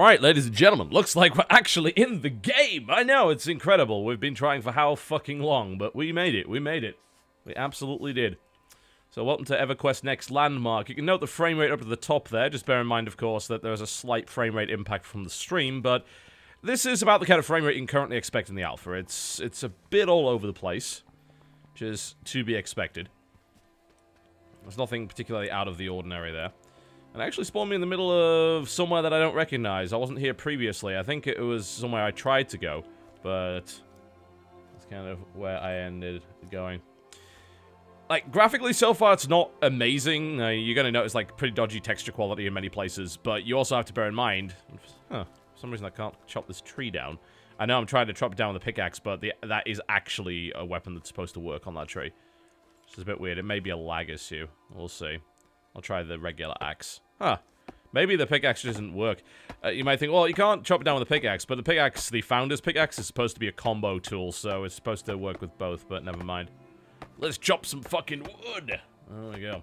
Alright, ladies and gentlemen, looks like we're actually in the game! I know, it's incredible. We've been trying for how fucking long, but we made it. We made it. We absolutely did. So welcome to EverQuest Next Landmark. You can note the frame rate up to the top there. Just bear in mind, of course, that there's a slight frame rate impact from the stream, but this is about the kind of frame rate you can currently expect in the alpha. It's a bit all over the place, which is to be expected. There's nothing particularly out of the ordinary there. And it actually spawned me in the middle of somewhere that I don't recognize. I wasn't here previously. I think it was somewhere I tried to go, but that's kind of where I ended going. Like, graphically, so far, it's not amazing. You're going to notice, like, pretty dodgy texture quality in many places, but you also have to bear in mind... Huh, for some reason I can't chop this tree down. I know I'm trying to chop it down with a pickaxe, but that is actually a weapon that's supposed to work on that tree. Which is a bit weird. It may be a lag issue. We'll see. I'll try the regular axe. Huh. Maybe the pickaxe doesn't work. You might think, well, you can't chop it down with a pickaxe, but the pickaxe, the Founder's pickaxe, is supposed to be a combo tool, so it's supposed to work with both, but never mind. Let's chop some fucking wood! There we go.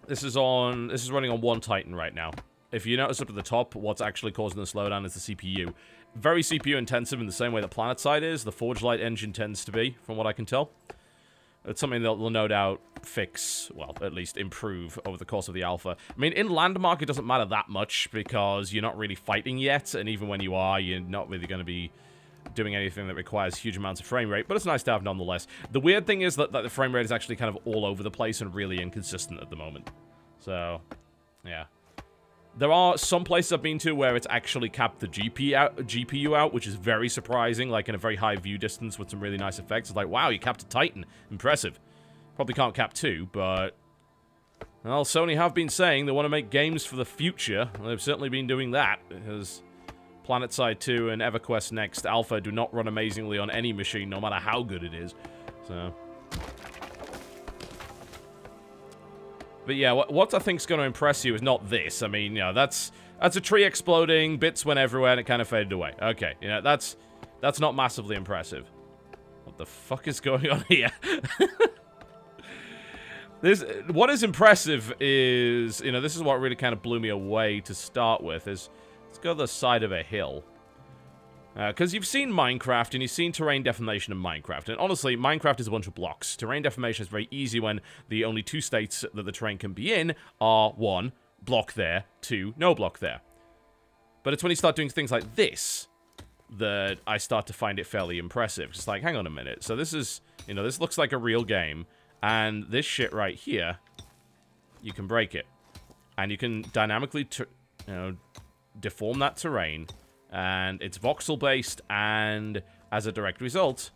This is running on one Titan right now. If you notice up at the top, what's actually causing the slowdown is the CPU. Very CPU intensive in the same way that PlanetSide is. The Forge Light engine tends to be, from what I can tell. It's something that will no doubt fix, well, at least improve over the course of the alpha. I mean, in Landmark, it doesn't matter that much because you're not really fighting yet, and even when you are, you're not really going to be doing anything that requires huge amounts of frame rate, but it's nice to have nonetheless. The weird thing is that the frame rate is actually kind of all over the place and really inconsistent at the moment. So, yeah. There are some places I've been to where it's actually capped the GPU out, which is very surprising, like in a very high view distance with some really nice effects. It's like, wow, you capped a Titan. Impressive. Probably can't cap 2, but... Well, Sony have been saying they want to make games for the future. They've certainly been doing that, because PlanetSide 2 and EverQuest Next Alpha do not run amazingly on any machine, no matter how good it is. So... But yeah, what I think's going to impress you is not this. I mean, you know, that's a tree exploding, bits went everywhere, and it kind of faded away. Okay, you know, that's not massively impressive. What the fuck is going on here? What is impressive is, you know, this is what really kind of blew me away to start with, is let's go to the side of a hill. Because you've seen Minecraft, and you've seen terrain deformation in Minecraft. And honestly, Minecraft is a bunch of blocks. Terrain deformation is very easy when the only two states that the terrain can be in are, 1, block there, 2, no block there. But it's when you start doing things like this that I start to find it fairly impressive. Just like, hang on a minute. So this is, you know, this looks like a real game. And this shit right here, you can break it. And you can dynamically, you know, deform that terrain. And it's voxel-based, and as a direct result,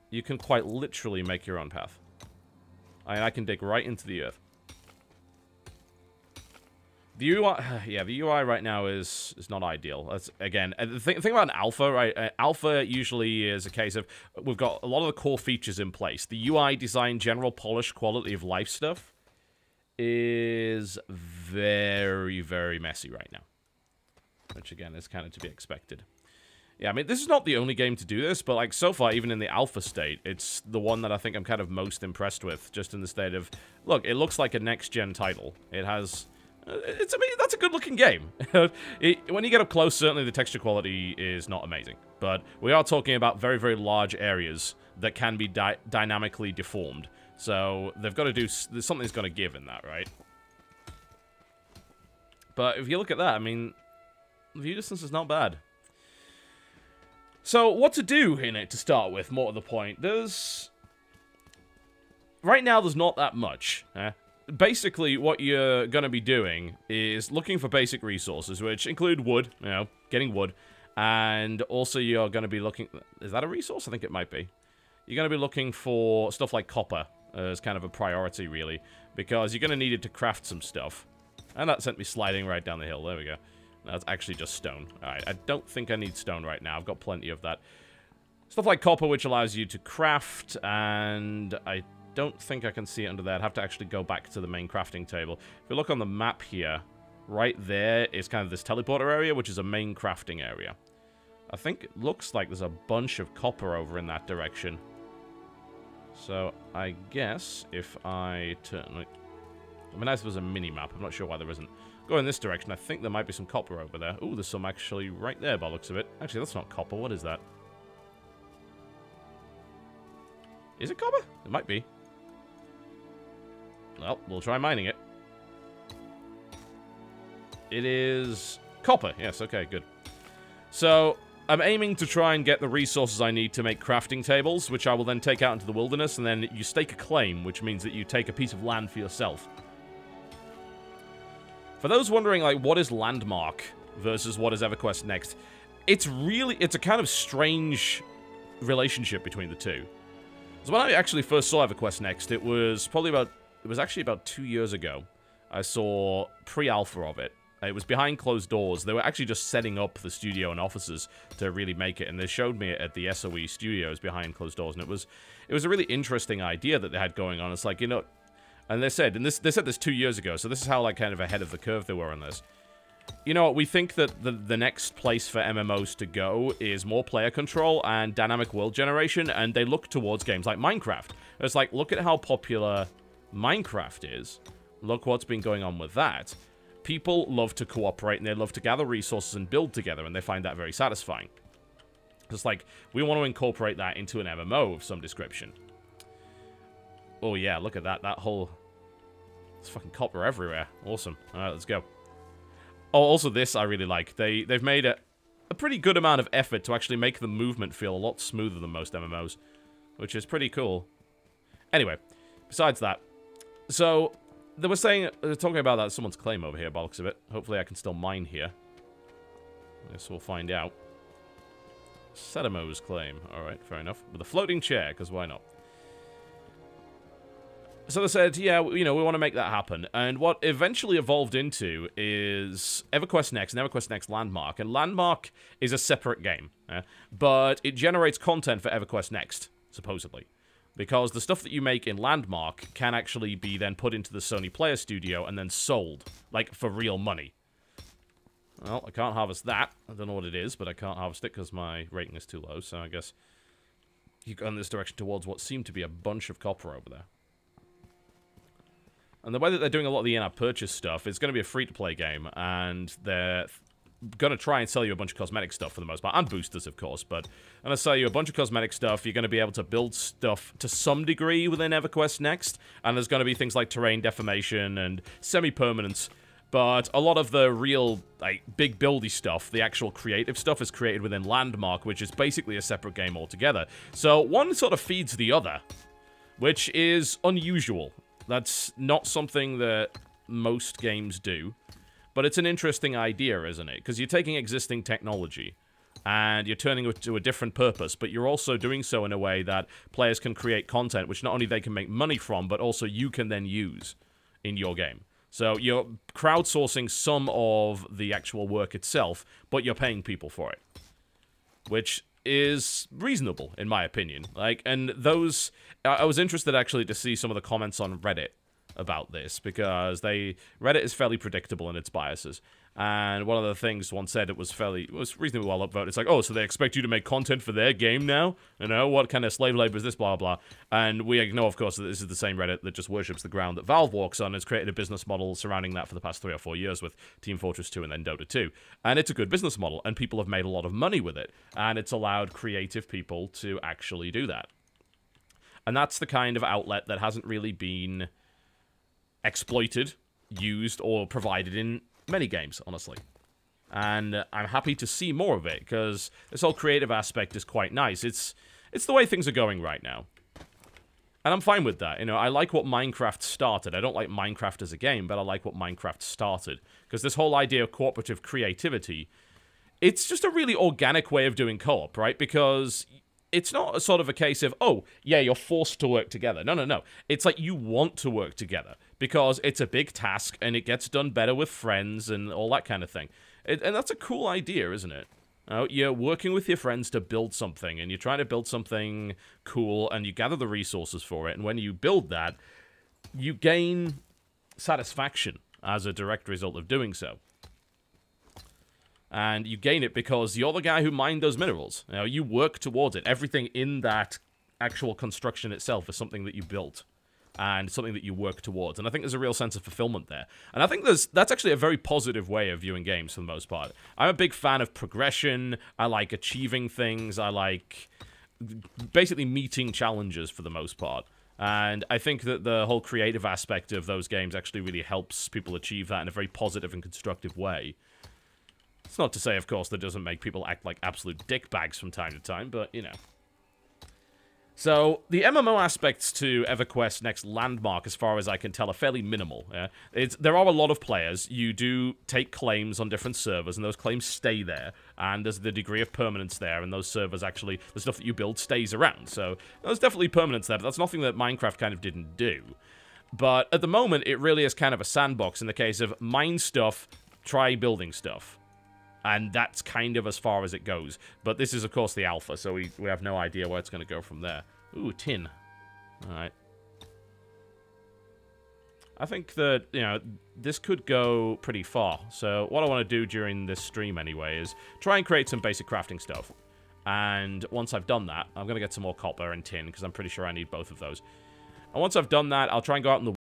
you can quite literally make your own path. I can dig right into the earth. The UI, yeah, the UI right now is not ideal. That's, again, the thing about an alpha, right? Alpha usually is a case of, we've got a lot of the core features in place. The UI design, general polish, quality of life stuff is very, very messy right now. Which, again, is kind of to be expected. Yeah, I mean, this is not the only game to do this, but, like, so far, even in the alpha state, it's the one that I think I'm kind of most impressed with, just in the state of, look, it looks like a next-gen title. It has... I mean, that's a good-looking game. When you get up close, certainly the texture quality is not amazing. But we are talking about very, very large areas that can be dynamically deformed. So, they've got to do... Something's got to give in that, right? But if you look at that, I mean... View distance is not bad. So, what to do in it to start with, more to the point. Right now, there's not that much. Basically, what you're going to be doing is looking for basic resources, which include wood, you know, getting wood. And also, you're going to be looking... Is that a resource? I think it might be. You're going to be looking for stuff like copper as kind of a priority, really. Because you're going to need it to craft some stuff. And that sent me sliding right down the hill. There we go. That's actually just stone. Alright, I don't think I need stone right now. I've got plenty of that. Stuff like copper, which allows you to craft, and I don't think I can see it under there. I'd have to actually go back to the main crafting table. If you look on the map here, right there is kind of this teleporter area, which is a main crafting area. I think it looks like there's a bunch of copper over in that direction. So, I guess if I turn... Like, it'd be nice if there was a mini-map. I'm not sure why there isn't. Go in this direction. I think there might be some copper over there. Ooh, there's some actually right there by the looks of it. Actually, that's not copper. What is that? Is it copper? It might be. Well, we'll try mining it. It is copper. Yes, okay, good. So, I'm aiming to try and get the resources I need to make crafting tables, which I will then take out into the wilderness, and then you stake a claim, which means that you take a piece of land for yourself. For those wondering, like, what is Landmark versus what is EverQuest Next, it's a kind of strange relationship between the two. So when I actually first saw EverQuest Next, it was actually about 2 years ago. I saw pre-alpha of it. It was behind closed doors. They were actually just setting up the studio and offices to really make it, and they showed me it at the SOE studios behind closed doors, and it was a really interesting idea that they had going on. It's like, you know, and they said this 2 years ago, so this is how, like, kind of ahead of the curve they were on this. You know what, we think that the next place for MMOs to go is more player control and dynamic world generation, and they look towards games like Minecraft. It's like, look at how popular Minecraft is. Look what's been going on with that. People love to cooperate, and they love to gather resources and build together, and they find that very satisfying. It's like, we want to incorporate that into an MMO of some description. Oh yeah, look at that. That whole... There's fucking copper everywhere. Awesome. Alright, let's go. Oh, also this I really like. They've made a pretty good amount of effort to actually make the movement feel a lot smoother than most MMOs, which is pretty cool. Anyway, besides that, so... They were talking about that someone's claim over here, by the looks of it. Hopefully I can still mine here. I guess we'll find out. Sedamo's claim. Alright, fair enough. With a floating chair, because why not? So they said, yeah, you know, we want to make that happen. And what eventually evolved into is EverQuest Next and EverQuest Next Landmark. And Landmark is a separate game. But it generates content for EverQuest Next, supposedly. Because the stuff that you make in Landmark can actually be then put into the Sony Player Studio and then sold, like, for real money. Well, I can't harvest that. I don't know what it is, but I can't harvest it because my rating is too low, so I guess you go in this direction towards what seemed to be a bunch of copper over there. And the way that they're doing a lot of the in-app purchase stuff, it's going to be a free-to-play game, and they're going to try and sell you a bunch of cosmetic stuff for the most part, and boosters, of course, but I'm going to sell you a bunch of cosmetic stuff. You're going to be able to build stuff to some degree within EverQuest Next, and there's going to be things like terrain deformation and semi-permanence, but a lot of the real, like, big buildy stuff, the actual creative stuff, is created within Landmark, which is basically a separate game altogether. So one sort of feeds the other, which is unusual. That's not something that most games do. But it's an interesting idea, isn't it? Because you're taking existing technology, and you're turning it to a different purpose, but you're also doing so in a way that players can create content, which not only they can make money from, but also you can then use in your game. So you're crowdsourcing some of the actual work itself, but you're paying people for it. Which is reasonable, in my opinion. Like, and those... I was interested, actually, to see some of the comments on Reddit about this, because Reddit is fairly predictable in its biases, and one of the things one said, it was reasonably well upvoted. It's like, oh, so they expect you to make content for their game now? You know, what kind of slave labor is this, blah, blah, blah. And we ignore, of course, that this is the same Reddit that just worships the ground that Valve walks on. It's created a business model surrounding that for the past 3 or 4 years with Team Fortress 2 and then Dota 2. And it's a good business model, and people have made a lot of money with it, and it's allowed creative people to actually do that. And that's the kind of outlet that hasn't really been exploited, used, or provided in many games, honestly. And I'm happy to see more of it, because this whole creative aspect is quite nice. It's the way things are going right now. And I'm fine with that. You know, I like what Minecraft started. I don't like Minecraft as a game, but I like what Minecraft started. Because this whole idea of cooperative creativity, it's just a really organic way of doing co-op, right? Because it's not a sort of a case of, oh, yeah, you're forced to work together. No, no, no. It's like you want to work together because it's a big task and it gets done better with friends and all that kind of thing. And that's a cool idea, isn't it? You're working with your friends to build something, and you're trying to build something cool, and you gather the resources for it, and when you build that, you gain satisfaction as a direct result of doing so. And you gain it because you're the guy who mined those minerals. You know, you work towards it. Everything in that actual construction itself is something that you built. and something that you work towards. And I think there's a real sense of fulfillment there. And I think that's actually a very positive way of viewing games for the most part. I'm a big fan of progression. I like achieving things. I like basically meeting challenges for the most part. And I think that the whole creative aspect of those games actually really helps people achieve that in a very positive and constructive way. It's not to say, of course, that doesn't make people act like absolute dickbags from time to time, but, you know. So, the MMO aspects to EverQuest Next Landmark, as far as I can tell, are fairly minimal. Yeah? There are a lot of players. You do take claims on different servers, and those claims stay there. And there's the degree of permanence there, and those servers actually, the stuff that you build stays around. So, there's definitely permanence there, but that's nothing that Minecraft kind of didn't do. But at the moment, it really is kind of a sandbox in the case of mine stuff, try building stuff. And that's kind of as far as it goes. But this is, of course, the alpha, so we have no idea where it's going to go from there. Ooh, tin. Alright. I think that, you know, this could go pretty far. So what I want to do during this stream, anyway, is try and create some basic crafting stuff. And once I've done that, I'm going to get some more copper and tin, because I'm pretty sure I need both of those. And once I've done that, I'll try and go out in the